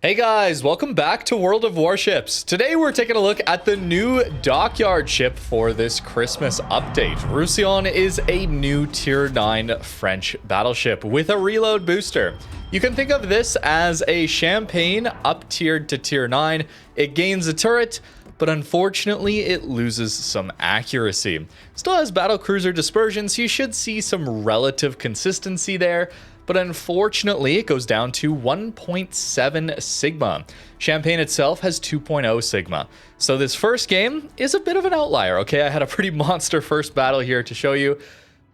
Hey guys, welcome back to World of Warships. Today we're taking a look at the new Dockyard ship for this Christmas update. Roussillon is a new Tier 9 French battleship with a reload booster. You can think of this as a Champagne up-tiered to Tier 9. It gains a turret, but unfortunately it loses some accuracy. Still has battlecruiser dispersion, so you should see some relative consistency there. But unfortunately, it goes down to 1.7 Sigma. Champagne itself has 2.0 Sigma. So this first game is a bit of an outlier, okay? I had a pretty monster first battle here to show you.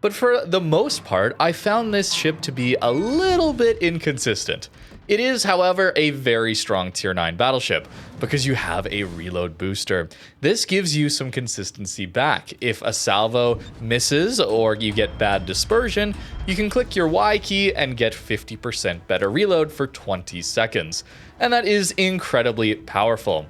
But for the most part, I found this ship to be a little bit inconsistent. It is, however, a very strong Tier 9 battleship because you have a reload booster. This gives you some consistency back. If a salvo misses or you get bad dispersion, you can click your Y key and get 50% better reload for 20 seconds. And that is incredibly powerful.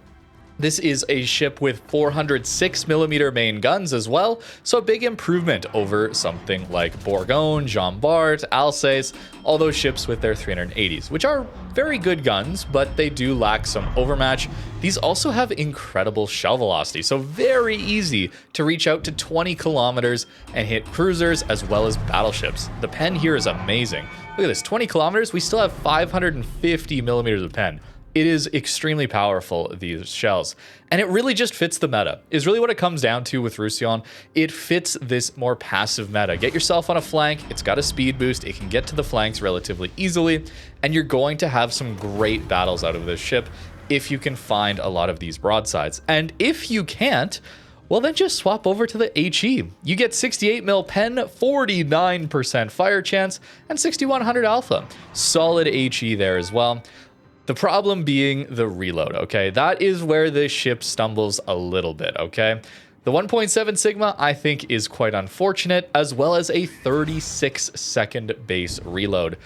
This is a ship with 406mm main guns as well, so a big improvement over something like Bourgogne, Bart, Alsace, all those ships with their 380s, which are very good guns, but they do lack some overmatch. These also have incredible shell velocity, so very easy to reach out to 20 kilometers and hit cruisers as well as battleships. The pen here is amazing. Look at this, 20 kilometers, we still have 550 millimeters of pen. It is extremely powerful, these shells. And it really just fits the meta, is really what it comes down to with Roussillon. It fits this more passive meta. Get yourself on a flank, it's got a speed boost, it can get to the flanks relatively easily, and you're going to have some great battles out of this ship if you can find a lot of these broadsides. And if you can't, well then just swap over to the HE. You get 68mm pen, 49% fire chance, and 6100 alpha. Solid HE there as well. The problem being the reload, okay? That is where this ship stumbles a little bit, okay? The 1.7 Sigma, I think, is quite unfortunate, as well as a 36-second base reload.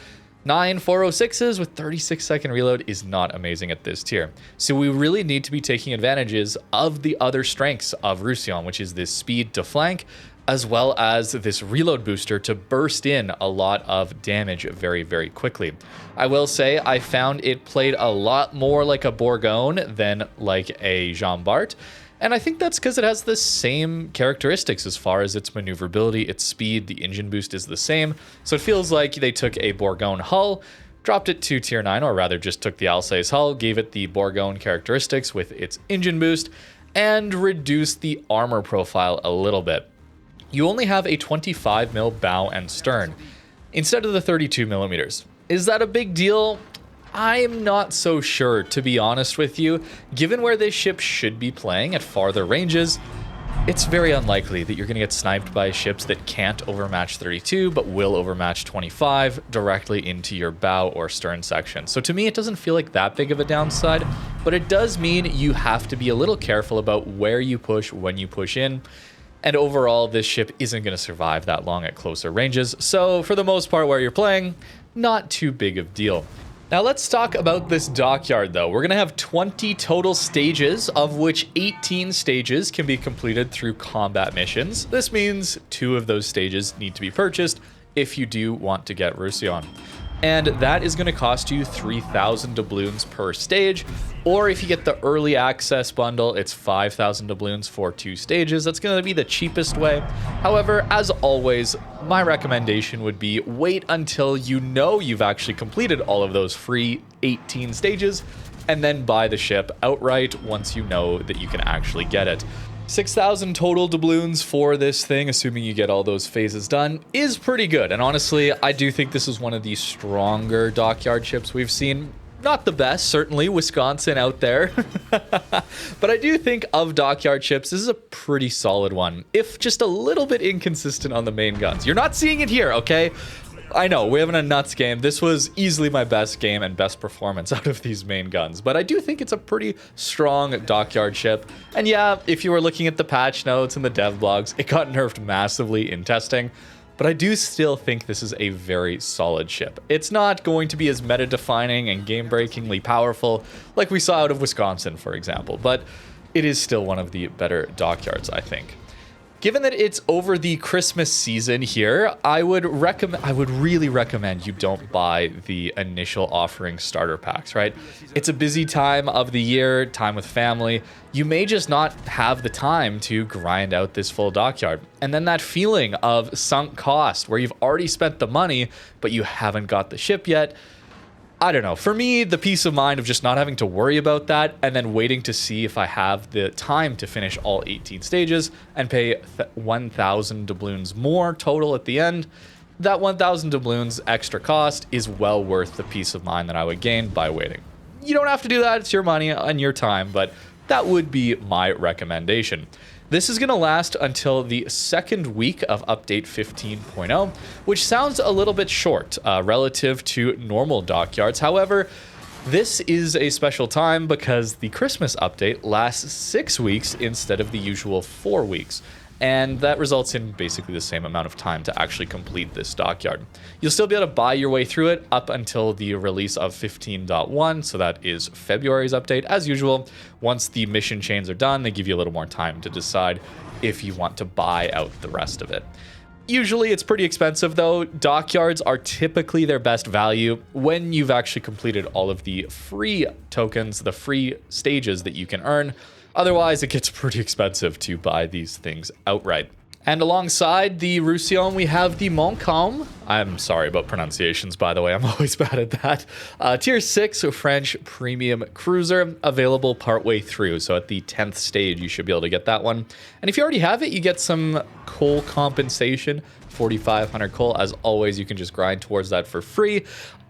9 406s with 36-second reload is not amazing at this tier. So we really need to be taking advantages of the other strengths of Roussillon, which is this speed to flank, as well as this reload booster to burst in a lot of damage very, very quickly. I will say I found it played a lot more like a Bourgogne than like a Bart, and I think that's because it has the same characteristics as far as its maneuverability, its speed, the engine boost is the same, so it feels like they took a Bourgogne hull, dropped it to Tier 9, or rather just took the Alsace hull, gave it the Bourgogne characteristics with its engine boost, and reduced the armor profile a little bit. You only have a 25mm bow and stern instead of the 32mm. Is that a big deal? I'm not so sure, to be honest with you. Given where this ship should be playing at farther ranges, it's very unlikely that you're going to get sniped by ships that can't overmatch 32 but will overmatch 25 directly into your bow or stern section. So to me, it doesn't feel like that big of a downside, but it does mean you have to be a little careful about where you push when you push in. And overall, this ship isn't going to survive that long at closer ranges. So for the most part where you're playing, not too big of a deal. Now let's talk about this Dockyard though. We're going to have 20 total stages, of which 18 stages can be completed through combat missions. This means 2 of those stages need to be purchased if you do want to get Roussillon. And that is going to cost you 3,000 doubloons per stage, or if you get the early access bundle, it's 5,000 doubloons for 2 stages. That's going to be the cheapest way. However, as always, my recommendation would be wait until you know you've actually completed all of those free 18 stages, and then buy the ship outright once you know that you can actually get it. 6,000 total doubloons for this thing, assuming you get all those phases done, is pretty good. And honestly, I do think this is one of the stronger Dockyard ships we've seen. Not the best, certainly, Wisconsin out there. But I do think of Dockyard ships, this is a pretty solid one, if just a little bit inconsistent on the main guns. You're not seeing it here, okay? I know, we're having a nuts game. This was easily my best game and best performance out of these main guns, but I do think it's a pretty strong Dockyard ship. And yeah, if you were looking at the patch notes and the dev blogs, it got nerfed massively in testing, but I do still think this is a very solid ship. It's not going to be as meta-defining and game-breakingly powerful like we saw out of Wisconsin, for example, but it is still one of the better Dockyards, I think. Given that it's over the Christmas season here, I would really recommend you don't buy the initial offering starter packs, right? It's a busy time of the year, time with family. You may just not have the time to grind out this full Dockyard. And then that feeling of sunk cost where you've already spent the money, but you haven't got the ship yet. I don't know. For me, the peace of mind of just not having to worry about that and then waiting to see if I have the time to finish all 18 stages and pay 1,000 doubloons more total at the end, that 1,000 doubloons extra cost is well worth the peace of mind that I would gain by waiting. You don't have to do that. It's your money and your time, but that would be my recommendation. This is going to last until the second week of update 15.0, which sounds a little bit short relative to normal dockyards. However, this is a special time because the Christmas update lasts 6 weeks instead of the usual 4 weeks. And that results in basically the same amount of time to actually complete this dockyard. You'll still be able to buy your way through it up until the release of 15.1, so that is February's update. As usual, once the mission chains are done, they give you a little more time to decide if you want to buy out the rest of it. Usually it's pretty expensive though. Dockyards are typically their best value when you've actually completed all of the free tokens, the free stages that you can earn. Otherwise, it gets pretty expensive to buy these things outright. And alongside the Roussillon, we have the Montcalm. I'm sorry about pronunciations, by the way. I'm always bad at that. Tier 6 French premium cruiser, available partway through. So at the 10th stage, you should be able to get that one. And if you already have it, you get some coal compensation, 4,500 coal. As always, you can just grind towards that for free.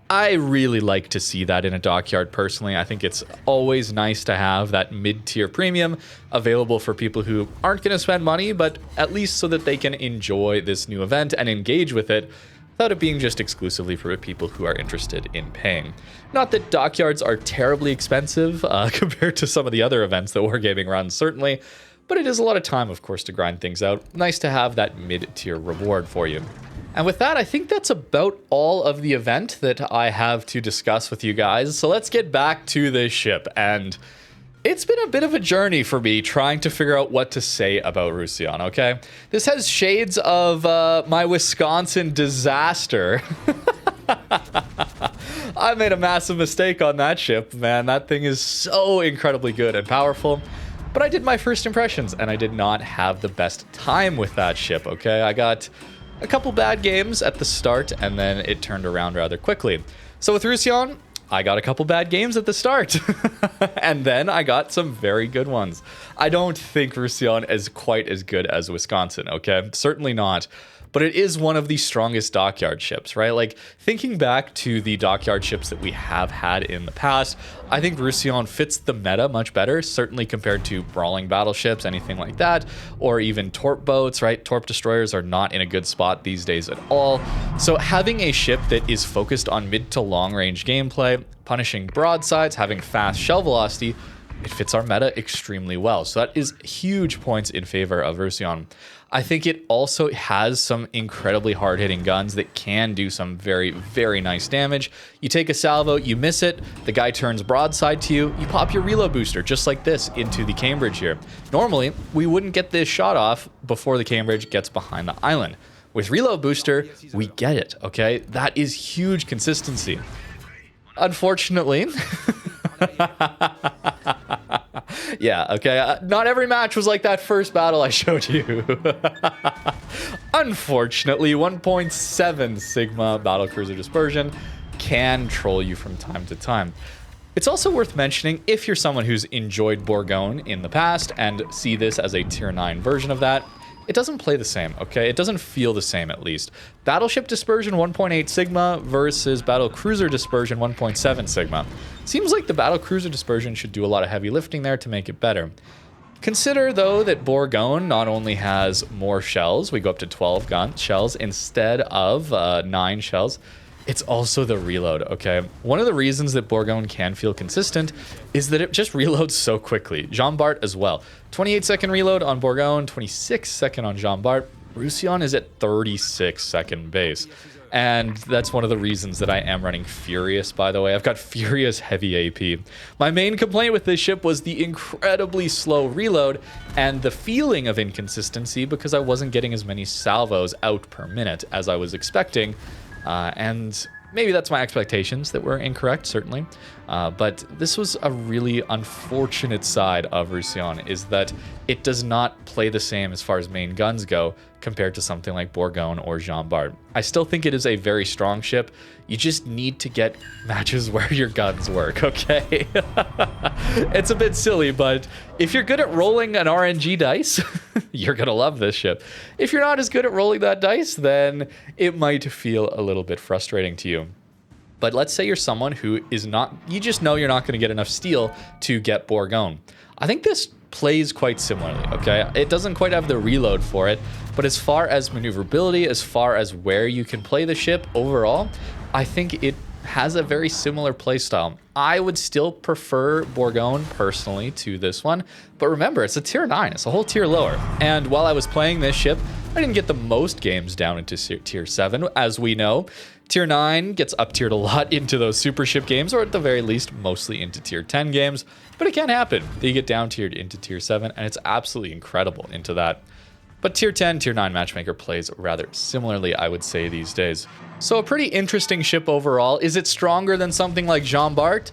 I really like to see that in a dockyard personally. I think it's always nice to have that mid-tier premium available for people who aren't going to spend money, but at least so that they can enjoy this new event and engage with it without it being just exclusively for people who are interested in paying. Not that dockyards are terribly expensive compared to some of the other events that Wargaming runs, certainly, but it is a lot of time, of course, to grind things out. Nice to have that mid-tier reward for you. And with that, I think that's about all of the event that I have to discuss with you guys. So let's get back to this ship. And it's been a bit of a journey for me trying to figure out what to say about Roussillon, okay? This has shades of my Wisconsin disaster. I made a massive mistake on that ship, man. That thing is so incredibly good and powerful. But I did my first impressions, and I did not have the best time with that ship, okay? I got a couple bad games at the start, and then it turned around rather quickly. So with Roussillon, I got a couple bad games at the start, and then I got some very good ones. I don't think Roussillon is quite as good as Wisconsin, okay? Certainly not. But it is one of the strongest dockyard ships, right? Like, thinking back to the dockyard ships that we have had in the past, I think Roussillon fits the meta much better, certainly compared to brawling battleships, anything like that, or even torp boats, right? Torp destroyers are not in a good spot these days at all. So having a ship that is focused on mid to long range gameplay, punishing broadsides, having fast shell velocity, it fits our meta extremely well. So that is huge points in favor of Roussillon. I think it also has some incredibly hard-hitting guns that can do some very, very nice damage. You take a salvo, you miss it, the guy turns broadside to you, you pop your reload booster, just like this, into the Cambridge here. Normally, we wouldn't get this shot off before the Cambridge gets behind the island. With reload booster, we get it, okay? That is huge consistency. Unfortunately... Yeah, okay. Not every match was like that first battle I showed you. Unfortunately, 1.7 Sigma Battlecruiser Dispersion can troll you from time to time. It's also worth mentioning, if you're someone who's enjoyed Bourgogne in the past and see this as a tier 9 version of that, it doesn't play the same, okay? It doesn't feel the same, at least. Battleship Dispersion 1.8 Sigma versus Battlecruiser Dispersion 1.7 Sigma. Seems like the Battlecruiser Dispersion should do a lot of heavy lifting there to make it better. Consider, though, that Bourgogne not only has more shells, we go up to 12 gun shells instead of 9 shells, it's also the reload, okay? One of the reasons that Bourgogne can feel consistent is that it just reloads so quickly. Jean Bart as well. 28-second reload on Bourgogne, 26-second on Jean Bart. Roussillon is at 36-second base. And that's one of the reasons that I am running Furious, by the way. I've got Furious heavy AP. My main complaint with this ship was the incredibly slow reload and the feeling of inconsistency because I wasn't getting as many salvos out per minute as I was expecting. And maybe that's my expectations that were incorrect, certainly. But this was a really unfortunate side of Roussillon, is that it does not play the same as far as main guns go compared to something like Bourgogne or Bart. I still think it is a very strong ship. You just need to get matches where your guns work, okay? It's a bit silly, but if you're good at rolling an RNG dice, you're gonna love this ship. If you're not as good at rolling that dice, then it might feel a little bit frustrating to you. But let's say you're someone who is not, you just know you're not going to get enough steel to get Bourgogne. I think this plays quite similarly, okay? It doesn't quite have the reload for it, but as far as maneuverability, as far as where you can play the ship overall, I think it has a very similar playstyle. I would still prefer Bourgogne personally to this one, but remember, it's a tier 9, it's a whole tier lower. And while I was playing this ship, I didn't get the most games down into tier 7, as we know. Tier 9 gets up-tiered a lot into those super ship games, or at the very least, mostly into tier 10 games. But it can happen. They get down-tiered into tier 7, and it's absolutely incredible into that. But tier 10, tier 9 Matchmaker plays rather similarly, I would say, these days. So a pretty interesting ship overall. Is it stronger than something like Bart?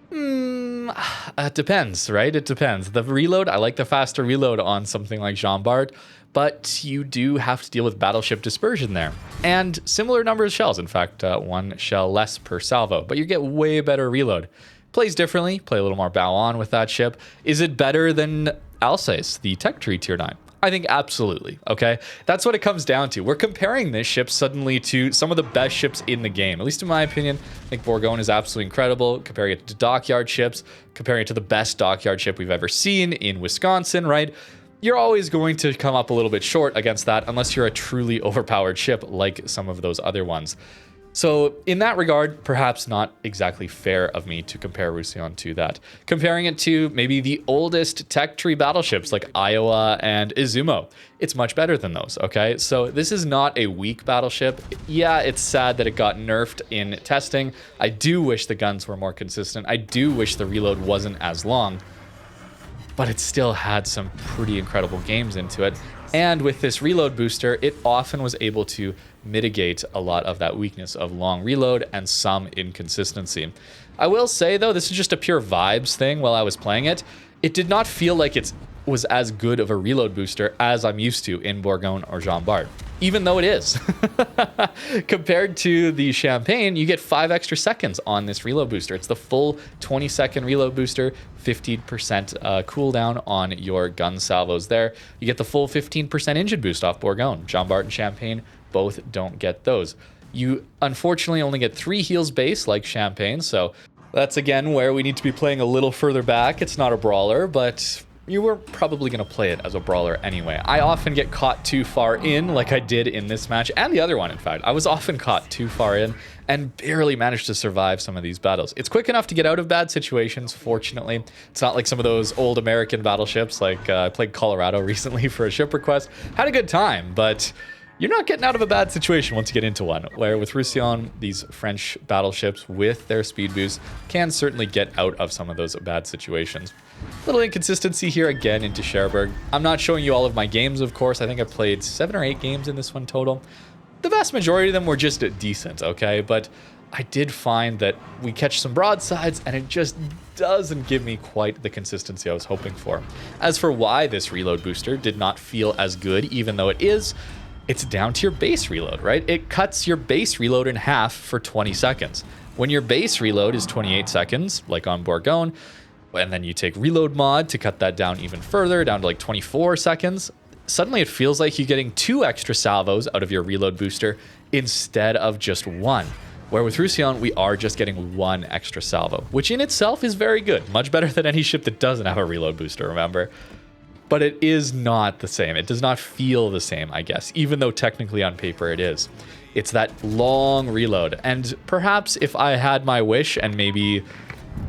It depends, right? It depends. The reload, I like the faster reload on something like Bart, but you do have to deal with battleship dispersion there. And similar number of shells, in fact, 1 shell less per salvo, but you get way better reload. Plays differently, play a little more bow on with that ship. Is it better than Alsace, the tech tree tier 9? I think absolutely, okay? That's what it comes down to. We're comparing this ship suddenly to some of the best ships in the game. At least in my opinion, I think Bourgogne is absolutely incredible. Comparing it to Dockyard ships, comparing it to the best Dockyard ship we've ever seen in Wisconsin, right? You're always going to come up a little bit short against that unless you're a truly overpowered ship like some of those other ones. So in that regard, perhaps not exactly fair of me to compare Roussillon to that. Comparing it to maybe the oldest tech tree battleships like Iowa and Izumo, it's much better than those, okay? So this is not a weak battleship. Yeah, it's sad that it got nerfed in testing. I do wish the guns were more consistent. I do wish the reload wasn't as long, but it still had some pretty incredible games into it. And with this reload booster, it often was able to mitigate a lot of that weakness of long reload and some inconsistency. I will say, though, this is just a pure vibes thing while I was playing it. It did not feel like it was as good of a reload booster as I'm used to in Bourgogne or Bart, even though it is. Compared to the Champagne, you get 5 extra seconds on this reload booster. It's the full 20-second reload booster, 15% cooldown on your gun salvos there. You get the full 15% engine boost off Bourgogne. Bart and Champagne both don't get those. You unfortunately only get 3 heals base like Champagne, so that's again where we need to be playing a little further back. It's not a brawler, but you were probably going to play it as a brawler anyway. I often get caught too far in, like I did in this match, and the other one, in fact. I was often caught too far in and barely managed to survive some of these battles. It's quick enough to get out of bad situations, fortunately. It's not like some of those old American battleships, like I played Colorado recently for a ship request. Had a good time, but you're not getting out of a bad situation once you get into one, where with Roussillon, these French battleships with their speed boost can certainly get out of some of those bad situations. Little inconsistency here again into Cherbourg. I'm not showing you all of my games, of course. I think I played 7 or 8 games in this one total. The vast majority of them were just decent, okay? But I did find that we catch some broadsides and it just doesn't give me quite the consistency I was hoping for. As for why this reload booster did not feel as good, even though it is, it's down to your base reload, right? It cuts your base reload in half for 20 seconds. When your base reload is 28 seconds, like on Bourgogne, and then you take reload mod to cut that down even further, down to like 24 seconds, suddenly it feels like you're getting 2 extra salvos out of your reload booster instead of just 1. Where with Roussillon, we are just getting 1 extra salvo, which in itself is very good. Much better than any ship that doesn't have a reload booster, remember? But it is not the same. It does not feel the same, I guess, even though technically on paper it is. It's that long reload. And perhaps if I had my wish and maybe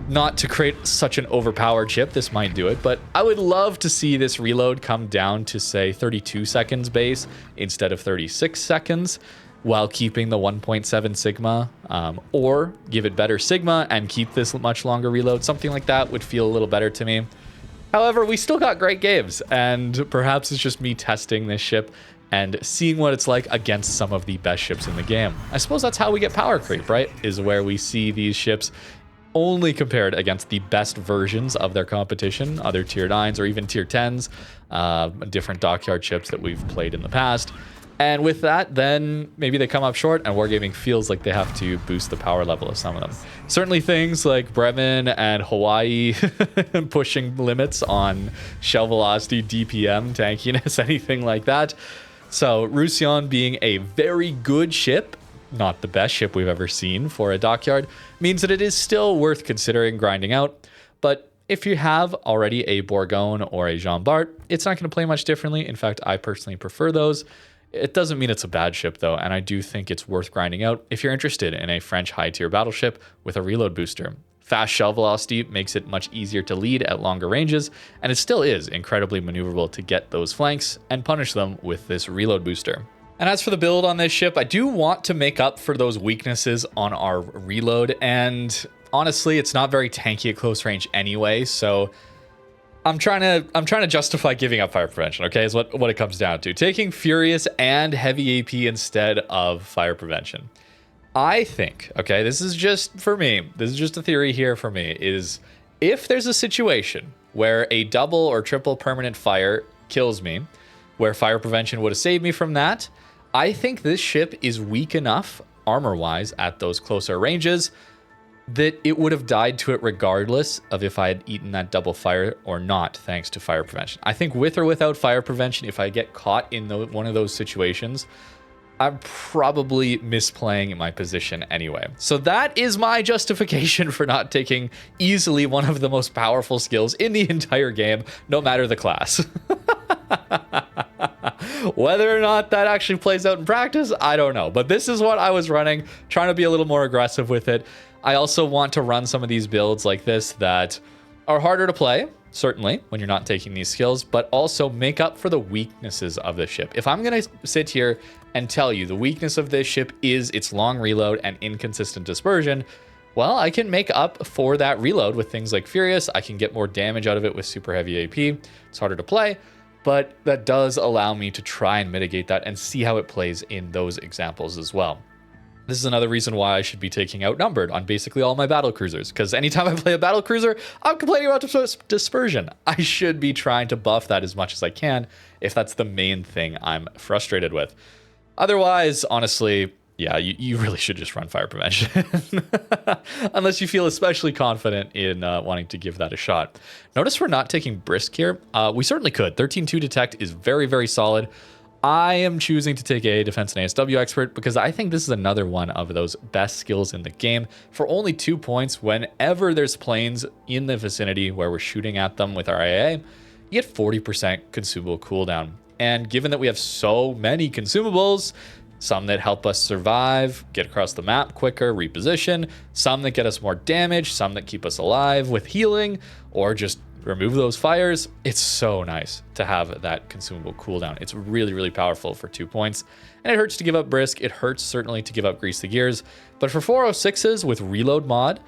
not to create such an overpowered ship, this might do it, but I would love to see this reload come down to, say, 32 seconds base instead of 36 seconds. while keeping the 1.7 Sigma, or give it better Sigma and keep this much longer reload. Something like that would feel a little better to me. However, we still got great games, and perhaps it's just me testing this ship and seeing what it's like against some of the best ships in the game. I suppose that's how we get power creep, right? Is where we see these ships only compared against the best versions of their competition, other tier 9s or even tier 10s, different Dockyard ships that we've played in the past. And with that, then maybe they come up short, and Wargaming feels like they have to boost the power level of some of them. Certainly things like Bremen and Hawaii pushing limits on shell velocity, DPM, tankiness, anything like that. So Roussillon being a very good ship, not the best ship we've ever seen for a Dockyard, means that it is still worth considering grinding out. But if you have already a Bourgogne or a Bart, it's not going to play much differently. In fact, I personally prefer those. It doesn't mean it's a bad ship, though, and I do think it's worth grinding out if you're interested in a French high-tier battleship with a reload booster. Fast shell velocity makes it much easier to lead at longer ranges, and it still is incredibly maneuverable to get those flanks and punish them with this reload booster. And as for the build on this ship, I do want to make up for those weaknesses on our reload, and honestly, it's not very tanky at close range anyway, so I'm trying to justify giving up fire prevention, okay, is what it comes down to. Taking Furious and heavy AP instead of fire prevention. I think, okay, this is just for me, this is just a theory here for me, is if there's a situation where a double or triple permanent fire kills me, where fire prevention would have saved me from that, I think this ship is weak enough, armor-wise, at those closer ranges, that it would have died to it regardless of if I had eaten that double fire or not, thanks to fire prevention. I think with or without fire prevention, if I get caught in one of those situations, I'm probably misplaying my position anyway. So that is my justification for not taking easily one of the most powerful skills in the entire game, no matter the class. Whether or not that actually plays out in practice, I don't know. But this is what I was running, trying to be a little more aggressive with it. I also want to run some of these builds like this that are harder to play, certainly, when you're not taking these skills, but also make up for the weaknesses of the ship. If I'm going to sit here and tell you the weakness of this ship is its long reload and inconsistent dispersion, well, I can make up for that reload with things like Furious. I can get more damage out of it with super heavy AP. It's harder to play, but that does allow me to try and mitigate that and see how it plays in those examples as well. This is another reason why I should be taking Outnumbered on basically all my battle cruisers, because anytime I play a battle cruiser, I'm complaining about dispersion. I should be trying to buff that as much as I can if that's the main thing I'm frustrated with. Otherwise, honestly, yeah, you really should just run fire prevention. Unless you feel especially confident in wanting to give that a shot. Notice we're not taking Brisk here. We certainly could. 13-2 detect is very, very solid. I am choosing to take a defense and ASW expert because I think this is another one of those best skills in the game. For only 2 points, whenever there's planes in the vicinity where we're shooting at them with our IA, you get 40% consumable cooldown. And given that we have so many consumables, some that help us survive, get across the map quicker, reposition, some that get us more damage, some that keep us alive with healing, or just remove those fires, it's so nice to have that consumable cooldown. It's really, really powerful for 2 points. And it hurts to give up Brisk. It hurts certainly to give up Grease the Gears. But for 406s with reload mod,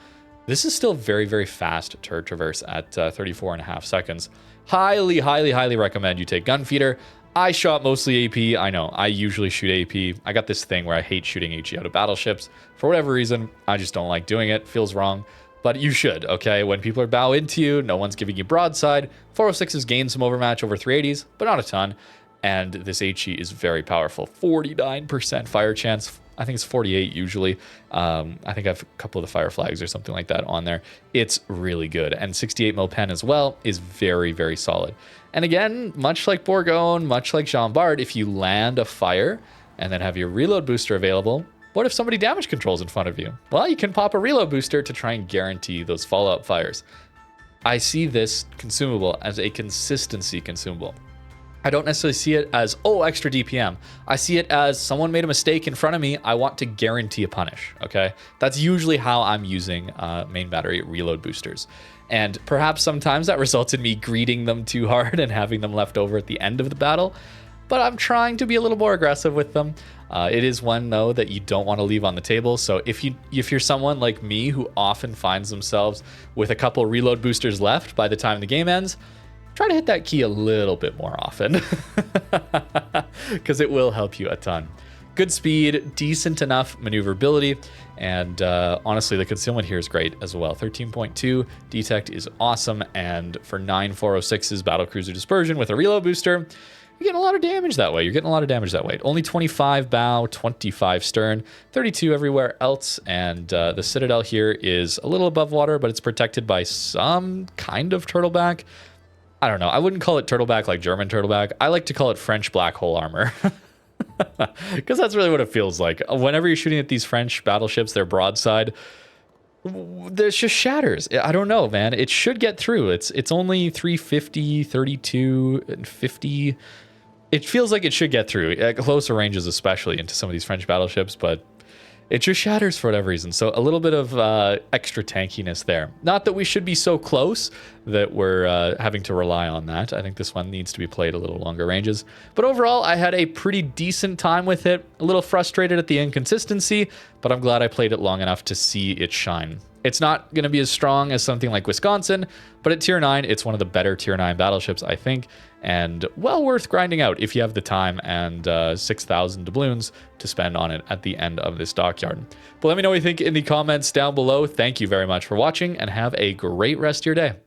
this is still very, very fast to traverse at 34.5 seconds. Highly, highly, highly recommend you take Gunfeeder. I shot mostly AP. I know, I usually shoot AP. I got this thing where I hate shooting HE out of battleships. For whatever reason, I just don't like doing it. Feels wrong. But you should, okay? When people are bow into you, no one's giving you broadside. 406s gain some overmatch over 380s, but not a ton. And this HE is very powerful. 49% fire chance. I think it's 48 usually. I think I have a couple of the fire flags or something like that on there. It's really good. And 68 mil pen as well is very, very solid. And again, much like Bourgogne, much like Bart, if you land a fire and then have your reload booster available, what if somebody damage controls in front of you? Well, you can pop a reload booster to try and guarantee those fallout fires. I see this consumable as a consistency consumable. I don't necessarily see it as, oh, extra DPM. I see it as someone made a mistake in front of me. I want to guarantee a punish, okay? That's usually how I'm using main battery reload boosters. And perhaps sometimes that results in me greeting them too hard and having them left over at the end of the battle. but I'm trying to be a little more aggressive with them. It is one, though, that you don't want to leave on the table. So if you're someone like me who often finds themselves with a couple reload boosters left by the time the game ends, try to hit that key a little bit more often because it will help you a ton. Good speed, decent enough maneuverability, and honestly, the concealment here is great as well. 13.2 detect is awesome, and for 9.406's battlecruiser dispersion with a reload booster, you're getting a lot of damage that way. Only 25 bow, 25 stern, 32 everywhere else, and the Citadel here is a little above water, but it's protected by some kind of turtleback. I don't know. I wouldn't call it turtleback like German turtleback. I like to call it French black hole armor. Because that's really what it feels like. Whenever you're shooting at these French battleships, their broadside, there's just shatters. I don't know, man. It should get through. It's only 350, 32, and 50. It feels like it should get through at closer ranges, especially into some of these French battleships, but it just shatters for whatever reason. So a little bit of extra tankiness there. Not that we should be so close that we're having to rely on that. I think this one needs to be played a little longer ranges. But overall, I had a pretty decent time with it. A little frustrated at the inconsistency, but I'm glad I played it long enough to see it shine. It's not going to be as strong as something like Wisconsin, but at tier 9, it's one of the better tier 9 battleships, I think, and well worth grinding out if you have the time and 6,000 doubloons to spend on it at the end of this dockyard. But let me know what you think in the comments down below. Thank you very much for watching, and have a great rest of your day.